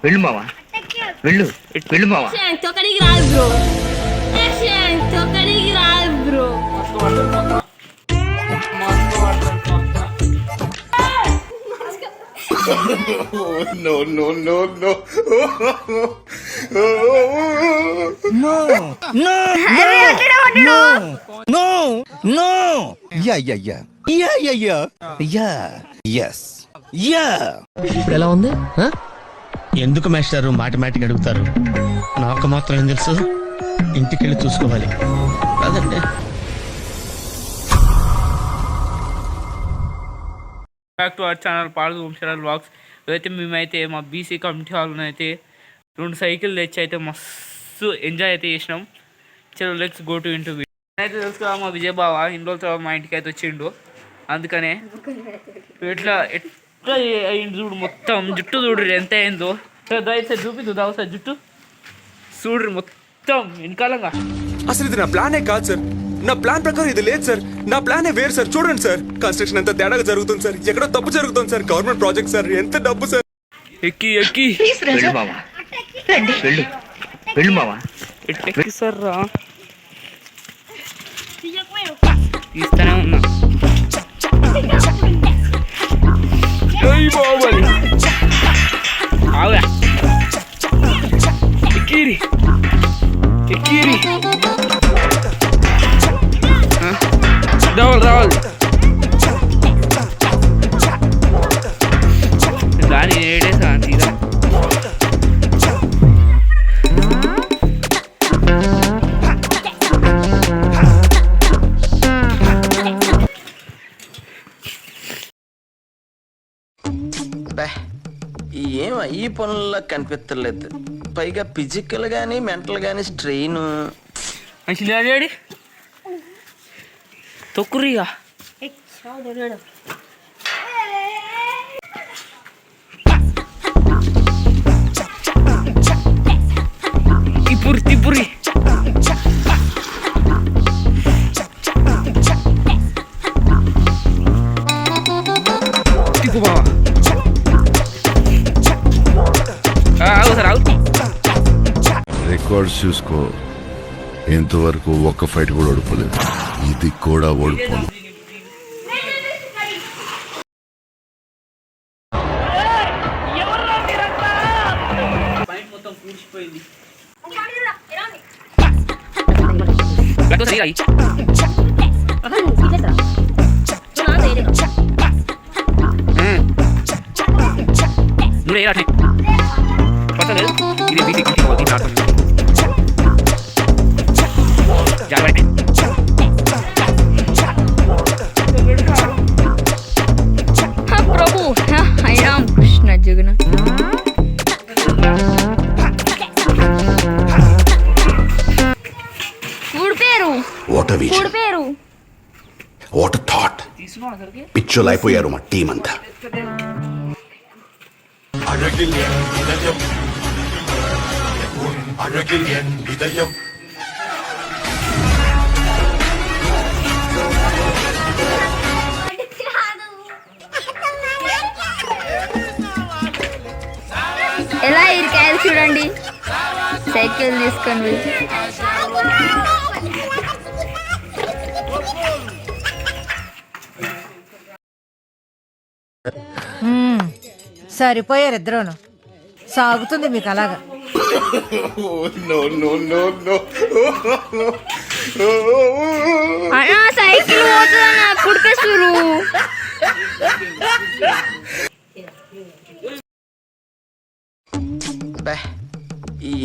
వెళ్ళు మావా, వెళ్ళు వెళ్ళు మావా. తొక్కడికి రాదు బ్రో, తొక్కడికి రాదు bro. No, no, no, no. No, no, no, no, no. Yeah, yeah, yeah. Yeah, yeah, yeah. Yeah, yes. Yeah. ఇప్పుడు ఎలా ఉంది? ఎందుకు మాస్టారు మాటిమాటికి అడుగుతారు? నాకు మాత్రం ఏం తెలుసు, ఇంటికెళ్ళి చూసుకోవాలి అదండి. బ్యాక్ టు అవర్ ఛానల్ పాడు వంశరాలు వ్లాగ్స్. అయితే మేమైతే మా బీసీ కమ్యూనిటీ హాల్లో అయితే 2 సైకిల్ తెచ్చి అయితే మస్తు ఎంజాయ్ అయితే చేసినాం. చలో లెట్స్ గో టు ఇంటర్వ్యూ. అయితే తెలుసు కదా మా విజయ్ బావ ఇన్ని రోజుల తర్వాత మా ఇంటికి అయితే వచ్చిండు. అందుకనే ఎట్లా అయింది చూడు, మొత్తం జుట్టు చూడు ఎంత అయిందో. దయచేసి చూపిద్దు దావసారి జుట్టు చూడ్రి మొత్తం వెనకాలంగా. అసలు ఇది నా ప్లానే కాదు సార్, నా ప్లాన్ ప్రకారం ఇది లేదు సార్, నా ప్లానే వేరు సార్. చూడండి సార్, కన్స్ట్రక్షన్ ఎంత తేడాగా జరుగుతుంది సార్, ఎక్కడో తప్పు జరుగుతుంది సార్. గవర్నమెంట్ ప్రాజెక్ట్ సార్, ఎంత డబ్బు సార్. ఎక్కి ఎక్కి వెళ్ళు మావా, వెళ్ళు వెళ్ళు మావా. ఎక్కిస్తారా తీస్తానే ఉన్నా. బాబు ఆగా ఎక్కిరి ఎక్కిరి రావాలి దాని ఏడేసా తీరా. ఏం ఈ పనుల్లో కనిపించలేదు, పైగా ఫిజికల్ గానీ మెంటల్ గానీ స్ట్రెయిన్. మంచి తొక్కురిగా తిప్పురి తిప్పురి తిప్పు బావా. రికార్డ్స్ చూసుకో, ఇంతవరకు ఒక్క ఫైట్ కూడా ఓడిపోలేదు, ఇది కూడా ఓడిపోను. మొత్తం కూర్చిపోయింది. నువ్వు పట్టలేదు ఇది బీసీ జాగ్రత్త. ప్రభు హై రామ్ కృష్ణ జగన్. పేరు వాట్ థాట్, పిచ్చోలైపోయారు మా టీం అంతా. ఎలా ఇరికాయలు చూడండి, సైకిల్ తీసుకొని సరిపోయారు ఇద్దరును. సాగుతుంది మీకు అలాగా. సైకిల్ పోతుందన్న కుడిపేస్తురు.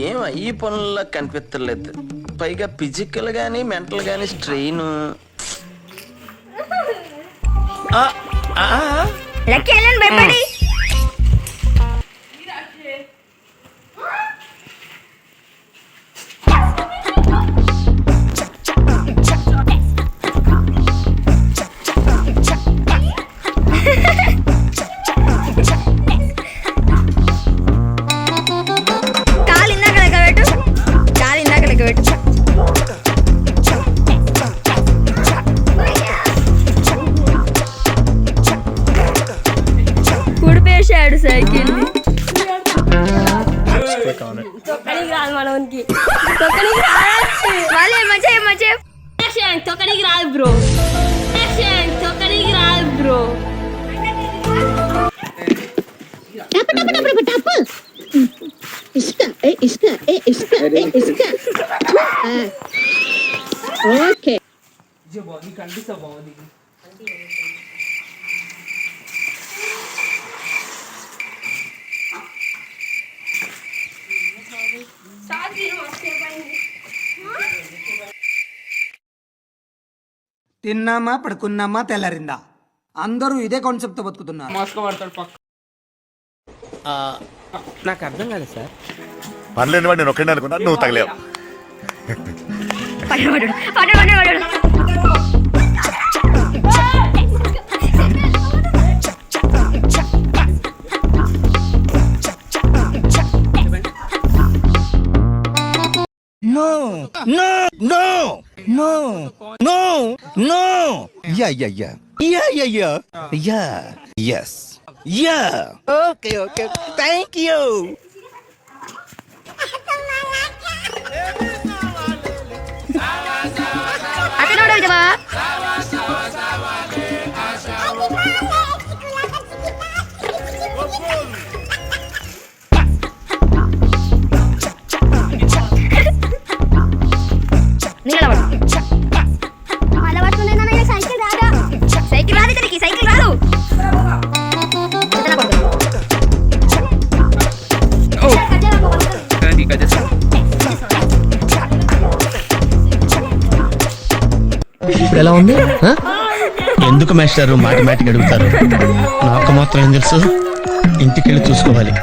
ఏం ఈ పనుల్లో కనిపించలేదు, పైగా ఫిజికల్ గానీ మెంటల్ గానీ స్ట్రెయిన్. భయపడి గుద్దేశాడు సైకిల్ తొక్కనికి రాదు మనకి, తొక్కనికి రాదు, వాళ్ళే మంచిగా మంచిగా తొక్కనికి రాదు బ్రో, తొక్కనికి రాదు బ్రో. ఓకే కనిపిస్తా బాగుంది. తిన్నామా పడుకున్నామా తెల్లారిందా, అందరూ ఇదే కాన్సెప్ట్ తో బతుకుతున్నారు. మాస్క్ పడతాడు పక్క. నాకు అర్థం కాలేదు సార్. పనిలేని వాడు నేను ఒక్కడే అనుకున్నా, నువ్వు తగలేవు. No, no, no, no, no, no. Yeah, yeah, yeah. Yeah, yeah, yeah. Yeah, yes. Yeah. Okay, okay. Thank you. Cycle రాదు ఇతనికి, సైకిల్ రాదు. ఇప్పుడు ఎలా ఉంది? ఎందుకు మాస్టారు మాటిమాటికి అడుగుతారు? నాకు మాత్రం ఏం తెలుసు, ఇంటికెళ్ళి చూసుకోవాలి.